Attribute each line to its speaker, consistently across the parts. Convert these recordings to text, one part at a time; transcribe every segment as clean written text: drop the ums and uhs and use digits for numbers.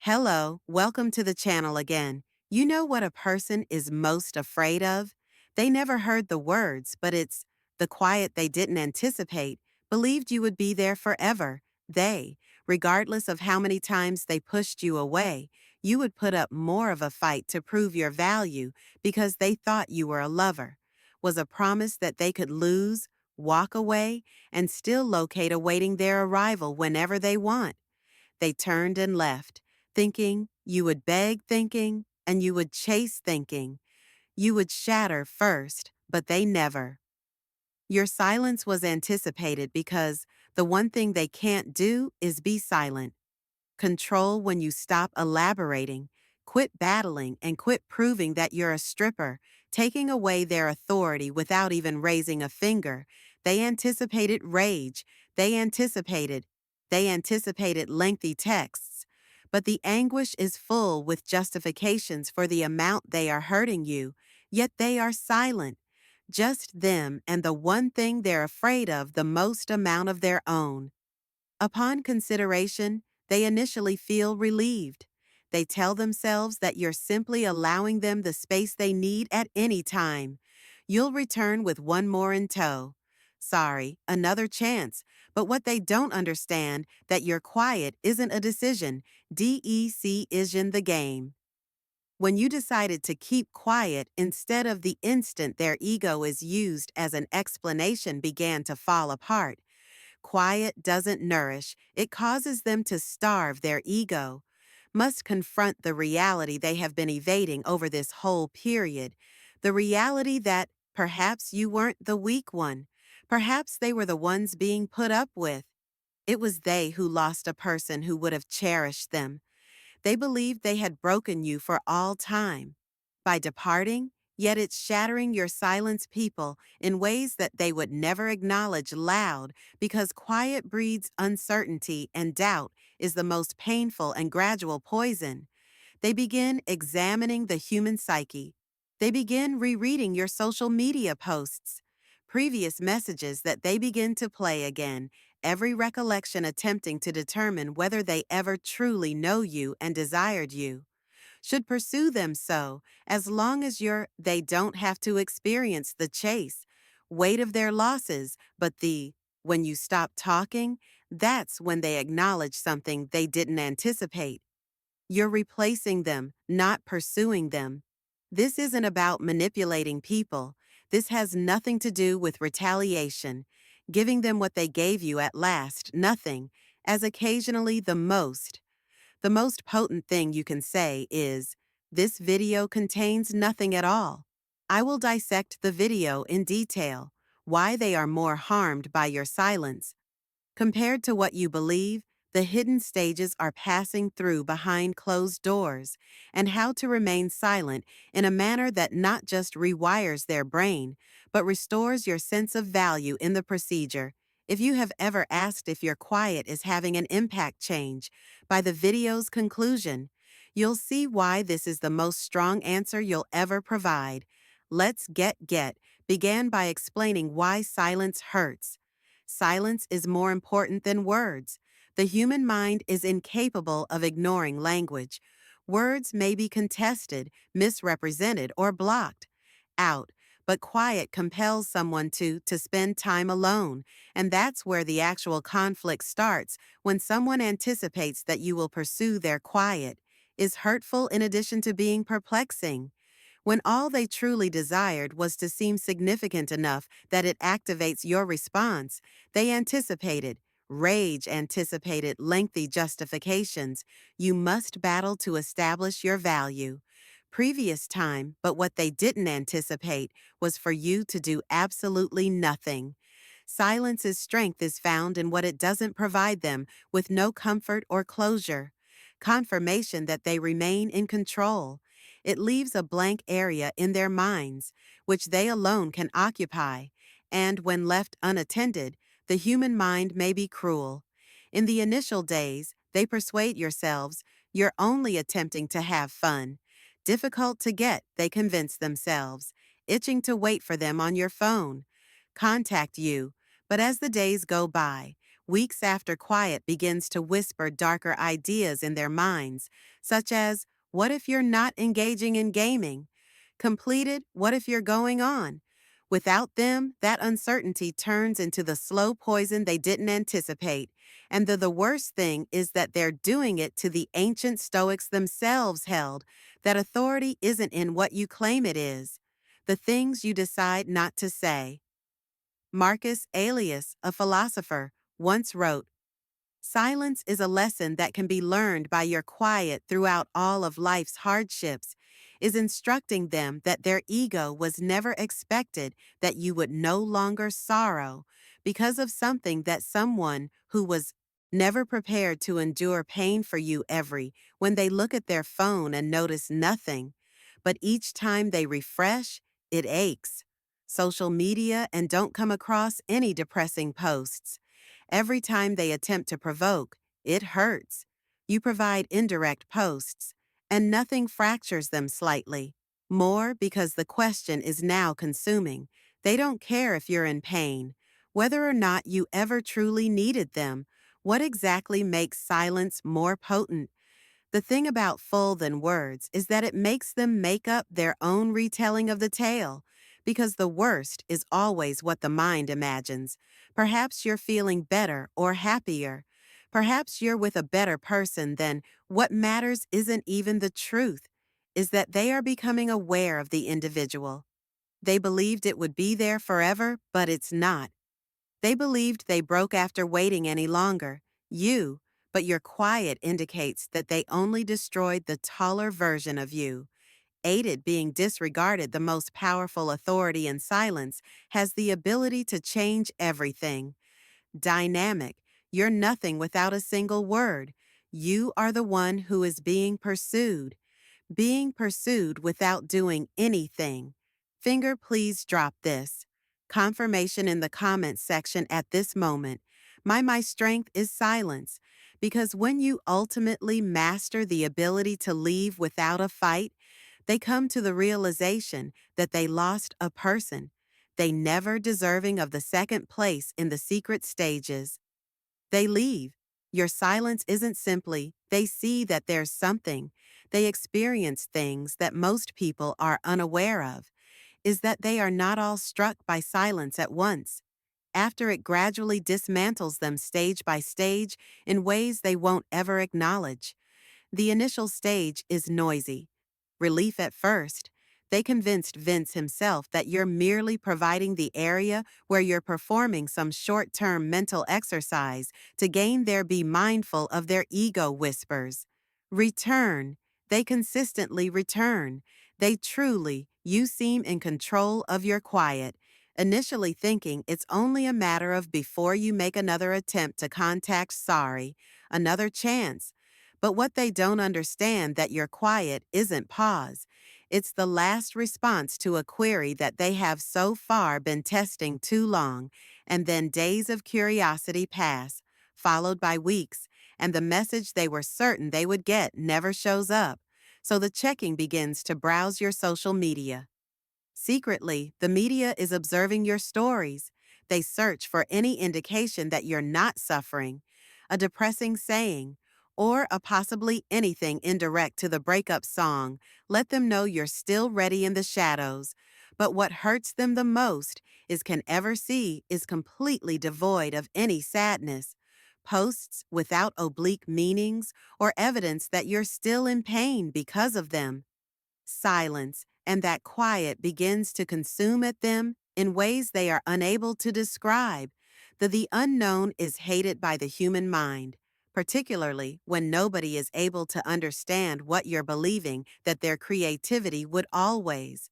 Speaker 1: Hello, welcome to the channel again. You know what a person is most afraid of? They never heard the words, but it's the quiet they didn't anticipate, believed you would be there forever. They, regardless of how many times they pushed you away, you would put up more of a fight to prove your value because they thought you were a lover. Was a promise that they could lose, walk away, and still locate awaiting their arrival whenever they want. They turned and left, thinking you would beg thinking, and you would chase thinking. You would shatter first, but they never. Your silence was anticipated because the one thing they can't do is be silent. Control when you stop elaborating, quit battling, and quit proving that you're a stripper, taking away their authority without even raising a finger. They anticipated rage. They anticipated. They anticipated lengthy texts. But the anguish is full with justifications for the amount they are hurting you, yet they are silent. Just them and the one thing they're afraid of the most amount of their own. Upon consideration, they initially feel relieved. They tell themselves that you're simply allowing them the space they need at any time. You'll return with one more in tow. Sorry, another chance. But what they don't understand, that you're quiet isn't a decision. DEC isn't the game. When you decided to keep quiet instead of the instant their ego is used as an explanation began to fall apart. Quiet doesn't nourish, it causes them to starve their ego. Must confront the reality they have been evading over this whole period. The reality that perhaps you weren't the weak one. Perhaps they were the ones being put up with. It was they who lost a person who would have cherished them. They believed they had broken you for all time. By departing, yet it's shattering your silence people in ways that they would never acknowledge loud because quiet breeds uncertainty and doubt is the most painful and gradual poison. They begin examining the human psyche. They begin rereading your social media posts, previous messages that they begin to play again, every recollection attempting to determine whether they ever truly know you and desired you. Should pursue them so, as long as they don't have to experience the chase, weight of their losses, but when you stop talking, that's when they acknowledge something they didn't anticipate. You're replacing them, not pursuing them. This isn't about manipulating people. This has nothing to do with retaliation, giving them what they gave you at last, nothing, as occasionally the most. The most potent thing you can say is, "This video contains nothing at all." I will dissect the video in detail, why they are more harmed by your silence. Compared to what you believe, the hidden stages are passing through behind closed doors, and how to remain silent in a manner that not just rewires their brain, but restores your sense of value in the procedure. If you have ever asked if your quiet is having an impact change, by the video's conclusion, you'll see why this is the most strong answer you'll ever provide. Let's get began by explaining why silence hurts. Silence is more important than words. The human mind is incapable of ignoring language. Words may be contested, misrepresented, or blocked out, but quiet compels someone to spend time alone, and that's where the actual conflict starts, when someone anticipates that you will pursue their quiet, is hurtful in addition to being perplexing. When all they truly desired was to seem significant enough that it activates your response, they anticipated, rage anticipated lengthy justifications. You must battle to establish your value. Previous time, but what they didn't anticipate was for you to do absolutely nothing. Silence's strength is found in what it doesn't provide them, with no comfort or closure. Confirmation that they remain in control. It leaves a blank area in their minds, which they alone can occupy, and when left unattended, the human mind may be cruel. In the initial days, they persuade yourselves you're only attempting to have fun. Difficult to get, they convince themselves, itching to wait for them on your phone. Contact you, but as the days go by, weeks after quiet begins to whisper darker ideas in their minds, such as, what if you're not engaging in gaming? Completed, what if you're going on? Without them, that uncertainty turns into the slow poison they didn't anticipate. And the worst thing is that they're doing it to the ancient Stoics themselves held that authority isn't in what you claim it is, the things you decide not to say. Marcus Aurelius, a philosopher, once wrote, "Silence is a lesson that can be learned by your quiet throughout all of life's hardships, is instructing them that their ego was never expected, that you would no longer sorrow because of something that someone who was never prepared to endure pain for you every when they look at their phone and notice nothing, but each time they refresh, it aches. Social media and don't come across any depressing posts. Every time they attempt to provoke, it hurts. You provide indirect posts, and nothing fractures them slightly. More because the question is now consuming. They don't care if you're in pain, whether or not you ever truly needed them. What exactly makes silence more potent? The thing about full than words is that it makes them make up their own retelling of the tale, because the worst is always what the mind imagines. Perhaps you're feeling better or happier. Perhaps you're with a better person than what matters isn't even the truth, is that they are becoming aware of the individual. They believed it would be there forever, but it's not. They believed they broke after waiting any longer. But your quiet indicates that they only destroyed the taller version of you. Aided being disregarded, the most powerful authority in silence has the ability to change everything. Dynamic, you're nothing without a single word. You are the one who is being pursued without doing anything. Finger, please drop this. Confirmation in the comments section at this moment. My strength is silence, because when you ultimately master the ability to leave without a fight, they come to the realization that they lost a person, they never deserving of the second place in the secret stages. They leave. Your silence isn't simply, they see that there's something. They experience things that most people are unaware of, is that they are not all struck by silence at once. After it gradually dismantles them stage by stage in ways they won't ever acknowledge. The initial stage is noisy. Relief at first. They convinced Vince himself that you're merely providing the area where you're performing some short-term mental exercise to gain their be mindful of their ego whispers. Return. They consistently return. They truly, you seem in control of your quiet, initially thinking it's only a matter of before you make another attempt to contact sorry, another chance. But what they don't understand that your quiet isn't pause. It's the last response to a query that they have so far been testing too long, and then days of curiosity pass, followed by weeks, and the message they were certain they would get never shows up. So the checking begins to browse your social media. Secretly, the media is observing your stories. They search for any indication that you're not suffering, a depressing saying, or a possibly anything indirect to the breakup song. Let them know you're still ready in the shadows. But what hurts them the most is can ever see is completely devoid of any sadness. Posts without oblique meanings or evidence that you're still in pain because of them. Silence, and that quiet begins to consume at them in ways they are unable to describe. The unknown is hated by the human mind, particularly when nobody is able to understand what you're believing that their creativity would always.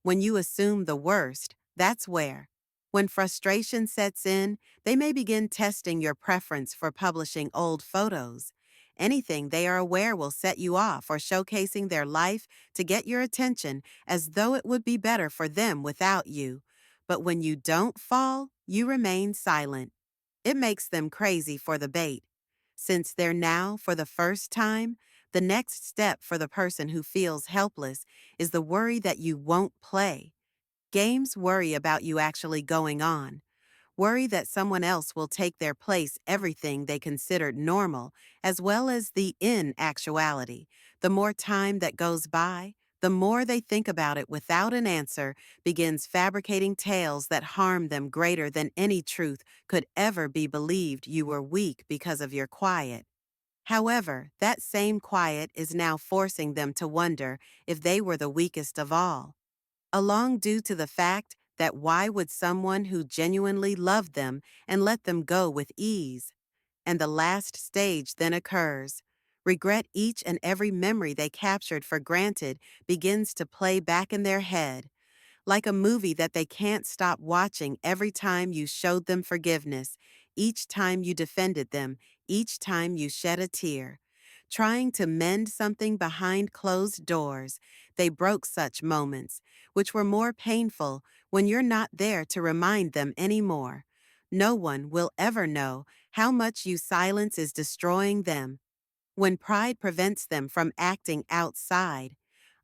Speaker 1: When you assume the worst, that's where. When frustration sets in, they may begin testing your preference for publishing old photos. Anything they are aware will set you off or showcasing their life to get your attention as though it would be better for them without you. But when you don't fall, you remain silent. It makes them crazy for the bait. Since they're now, for the first time, the next step for the person who feels helpless is the worry that you won't play. Games worry about you actually going on. worry that someone else will take their place, everything they considered normal, as well as the in actuality. The more time that goes by, the more they think about it without an answer, begins fabricating tales that harm them greater than any truth could ever be believed. You were weak because of your quiet. However, that same quiet is now forcing them to wonder if they were the weakest of all, along due to the fact that why would someone who genuinely loved them and let them go with ease? And the last stage then occurs. Regret, each and every memory they captured for granted, begins to play back in their head, like a movie that they can't stop watching. Every time you showed them forgiveness, each time you defended them, each time you shed a tear. Trying to mend something behind closed doors, they broke such moments, which were more painful when you're not there to remind them anymore. No one will ever know how much you silence is destroying them. When pride prevents them from acting outside,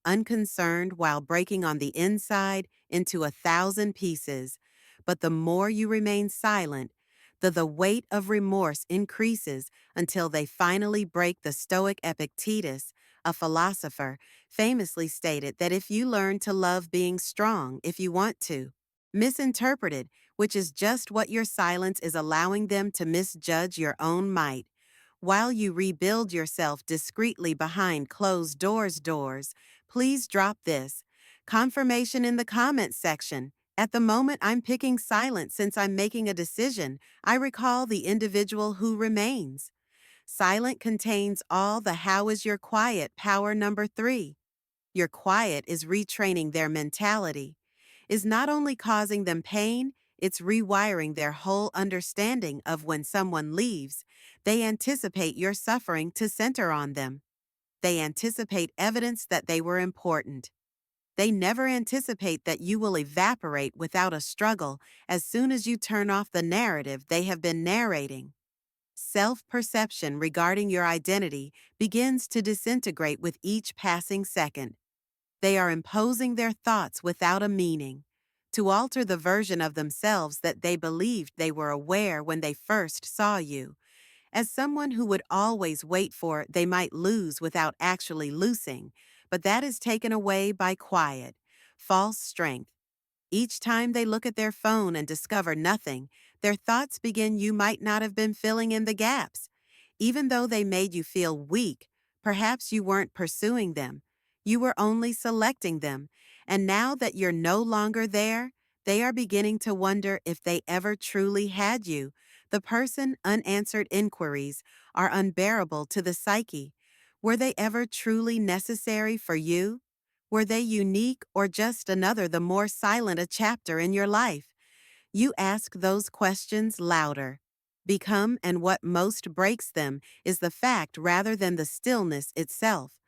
Speaker 1: unconcerned while breaking on the inside into 1,000 pieces. But the more you remain silent, the weight of remorse increases until they finally break. The Stoic Epictetus, a philosopher, famously stated that if you learn to love being strong if you want to, misinterpreted, which is just what your silence is allowing them to misjudge your own might. While you rebuild yourself discreetly behind closed doors, please drop this confirmation in the comments section. At the moment, I'm picking silence since I'm making a decision. I recall the individual who remains. Silent contains all the how is your quiet power. Number 3. Your quiet is retraining their mentality. Is not only causing them pain, it's rewiring their whole understanding of when someone leaves. They anticipate your suffering to center on them. They anticipate evidence that they were important. They never anticipate that you will evaporate without a struggle as soon as you turn off the narrative they have been narrating. Self-perception regarding your identity begins to disintegrate with each passing second. They are imposing their thoughts without a meaning, to alter the version of themselves that they believed they were aware when they first saw you. As someone who would always wait for they might lose without actually losing, but that is taken away by quiet, false strength. Each time they look at their phone and discover nothing, their thoughts begin. You might not have been filling in the gaps. Even though they made you feel weak, perhaps you weren't pursuing them. You were only selecting them. And now that you're no longer there, they are beginning to wonder if they ever truly had you. The person unanswered inquiries are unbearable to the psyche. Were they ever truly necessary for you? Were they unique or just another, the more silent a chapter in your life? You ask those questions louder. Become, and what most breaks them is the fact rather than the stillness itself,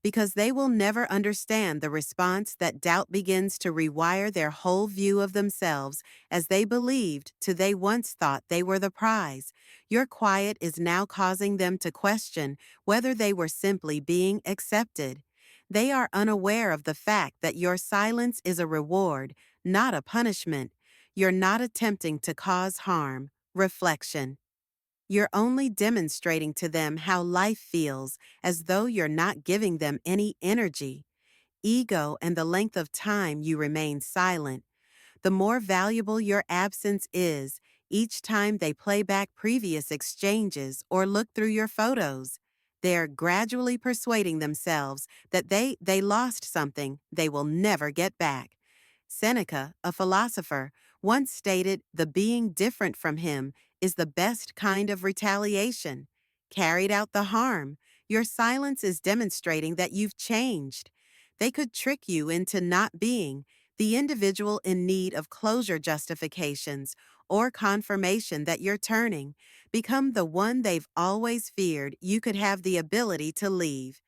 Speaker 1: because they will never understand the response that doubt begins to rewire their whole view of themselves as they believed to they once thought they were the prize. Your quiet is now causing them to question whether they were simply being accepted. They are unaware of the fact that your silence is a reward, not a punishment. You're not attempting to cause harm. Reflection. You're only demonstrating to them how life feels, as though you're not giving them any energy. Ego and the length of time you remain silent. The more valuable your absence is, each time they play back previous exchanges or look through your photos. They're gradually persuading themselves that they lost something they will never get back. Seneca, a philosopher, once stated the being different from him is the best kind of retaliation. Carried out the harm, your silence is demonstrating that you've changed. They could trick you into not being the individual in need of closure, justifications, or confirmation that you're turning. Become the one they've always feared. You could have the ability to leave.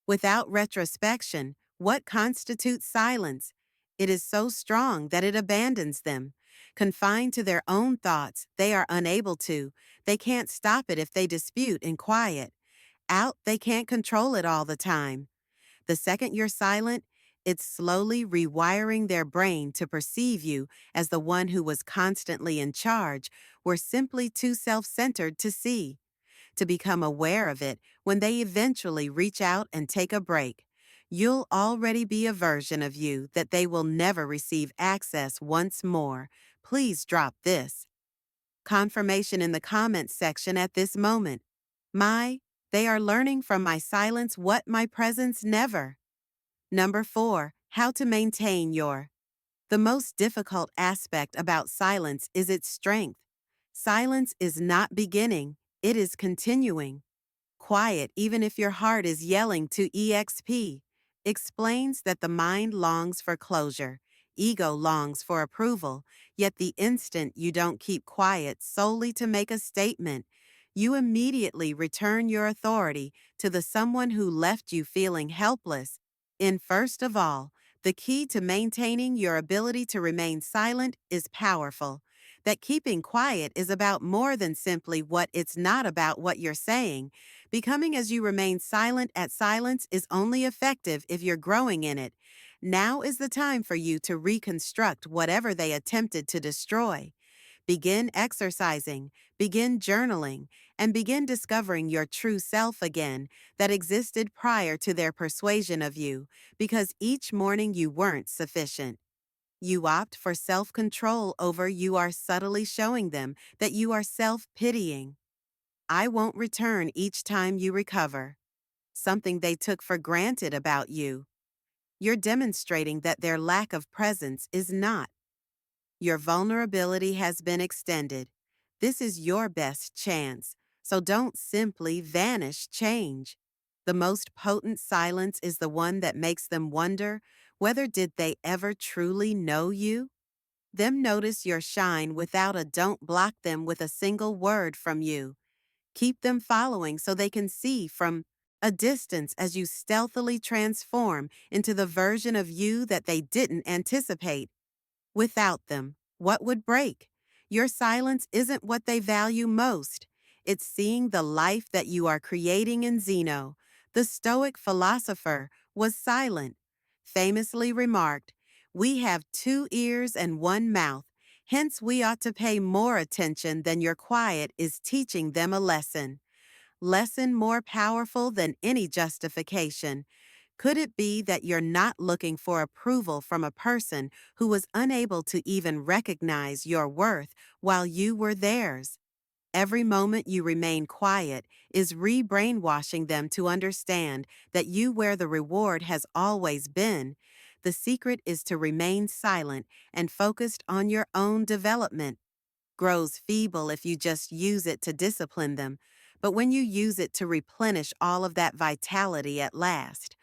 Speaker 1: Without retrospection, what constitutes silence? It is so strong that it abandons them. Confined to their own thoughts, they are unable to. They can't stop it if they dispute in quiet. Out, they can't control it all the time. The second you're silent, It's slowly rewiring their brain to perceive you as the one who was constantly in charge, were simply too self-centered to see. To become aware of it when they eventually reach out and take a break. You'll already be a version of you that they will never receive access once more. Please drop this confirmation in the comments section at this moment. They are learning from my silence what my presence never. Number 4, how to maintain your. The most difficult aspect about silence is its strength. Silence is not beginning, it is continuing. Quiet, even if your heart is yelling to EXP, explains that the mind longs for closure, ego longs for approval, yet the instant you don't keep quiet solely to make a statement, you immediately return your authority to the someone who left you feeling helpless. In first of all, the key to maintaining your ability to remain silent is powerful. That keeping quiet is about more than simply what it's not about what you're saying. Becoming as you remain silent at silence is only effective if you're growing in it. Now is the time for you to reconstruct whatever they attempted to destroy. Begin exercising, begin journaling, and begin discovering your true self again that existed prior to their persuasion of you, because each morning you weren't sufficient. You opt for self-control over you are subtly showing them that you are self-pitying. I won't return each time you recover. Something they took for granted about you. You're demonstrating that their lack of presence is not. Your vulnerability has been extended. This is your best chance, so don't simply vanish change. The most potent silence is the one that makes them wonder whether did they ever truly know you? Them notice your shine without a don't block them with a single word from you. Keep them following so they can see from a distance as you stealthily transform into the version of you that they didn't anticipate. Without them, what would break? Your silence isn't what they value most. It's seeing the life that you are creating in Zeno. The Stoic philosopher was silent, famously remarked, "We have 2 ears and 1 mouth. Hence we ought to pay more attention than your quiet is teaching them a lesson." Lesson more powerful than any justification. Could it be that you're not looking for approval from a person who was unable to even recognize your worth while you were theirs? Every moment you remain quiet is re-brainwashing them to understand that you where the reward has always been. The secret is to remain silent and focused on your own development. Grows feeble if you just use it to discipline them, but when you use it to replenish all of that vitality at last,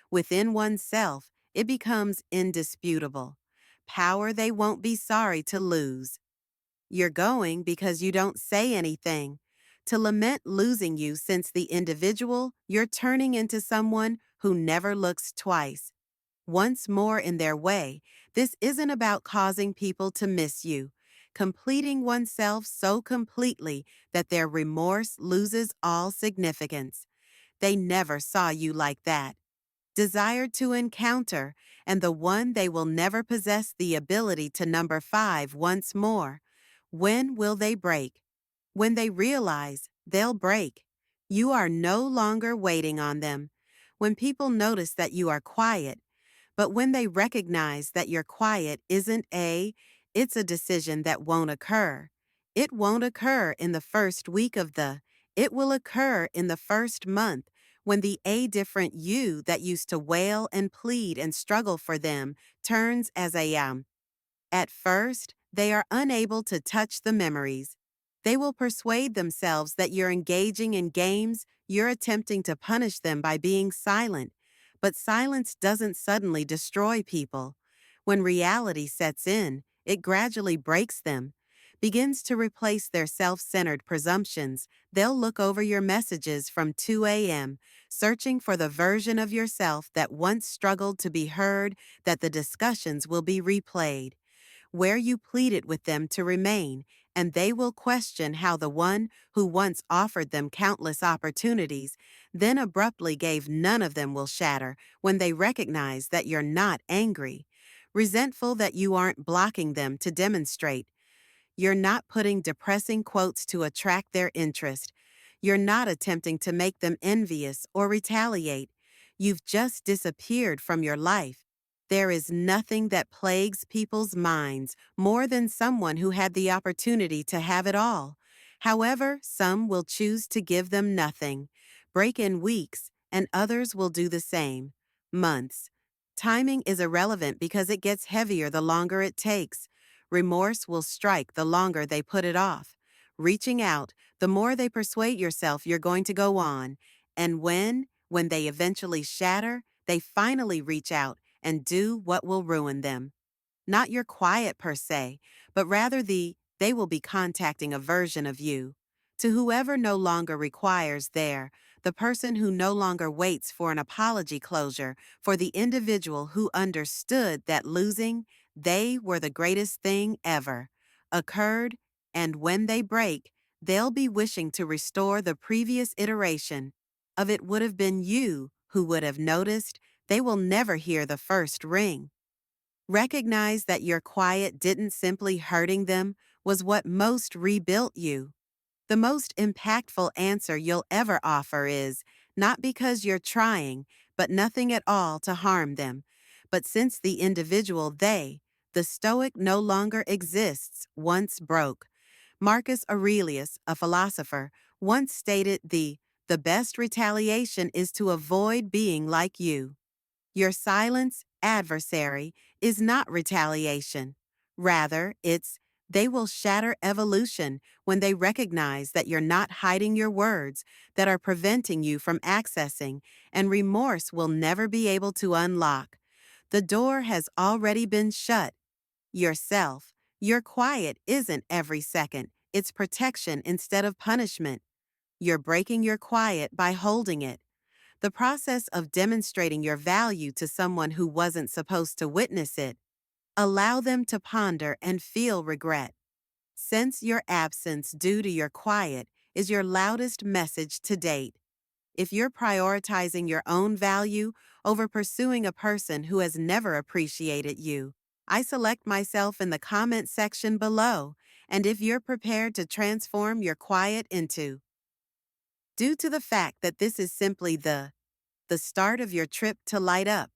Speaker 1: within oneself, it becomes indisputable. Power they won't be sorry to lose. You're going because you don't say anything. To lament losing you since the individual, you're turning into someone who never looks twice. Once more in their way, this isn't about causing people to miss you. Completing oneself so completely that their remorse loses all significance. They never saw you like that. Desired to encounter, and the one they will never possess the ability to number 5 once more. When will they break? When they realize they'll break. You are no longer waiting on them. When people notice that you are quiet, but when they recognize that your quiet it's a decision that won't occur. It won't occur in the first week it will occur in the first month when the different you that used to wail and plead and struggle for them turns as At first, they are unable to touch the memories. They will persuade themselves that you're engaging in games, you're attempting to punish them by being silent. But silence doesn't suddenly destroy people. When reality sets in, it gradually breaks them, begins to replace their self-centered presumptions. They'll look over your messages from 2 a.m., searching for the version of yourself that once struggled to be heard, that the discussions will be replayed where you pleaded with them to remain, and they will question how the one who once offered them countless opportunities, then abruptly gave none of them will shatter when they recognize that you're not angry, resentful that you aren't blocking them to demonstrate. You're not putting depressing quotes to attract their interest. You're not attempting to make them envious or retaliate. You've just disappeared from your life. There is nothing that plagues people's minds more than someone who had the opportunity to have it all. However, some will choose to give them nothing, break in weeks, and others will do the same. Months. Timing is irrelevant because it gets heavier the longer it takes. Remorse will strike the longer they put it off. Reaching out, the more they persuade yourself you're going to go on. And when they eventually shatter, they finally reach out and do what will ruin them. Not your quiet per se, but rather they will be contacting a version of you. To whoever no longer requires the person who no longer waits for an apology closure, for the individual who understood that losing, they were the greatest thing ever, occurred, and when they break, they'll be wishing to restore the previous iteration of it would have been you who would have noticed. They will never hear the first ring. Recognize that your quiet didn't simply hurting them was what most rebuilt you. The most impactful answer you'll ever offer is not because you're trying, but nothing at all to harm them. But since the individual the Stoic no longer exists, once broke. Marcus Aurelius, a philosopher, once stated the best retaliation is to avoid being like you. Your silence, adversary, is not retaliation. Rather, they will shatter evolution when they recognize that you're not hiding your words that are preventing you from accessing, and remorse will never be able to unlock. The door has already been shut. Yourself, your quiet isn't every second, it's protection instead of punishment. You're breaking your quiet by holding it. The process of demonstrating your value to someone who wasn't supposed to witness it. Allow them to ponder and feel regret. Sense your absence due to your quiet is your loudest message to date. If you're prioritizing your own value over pursuing a person who has never appreciated you, I select myself in the comment section below. And if you're prepared to transform your quiet into, due to the fact that this is simply the start of your trip to light up.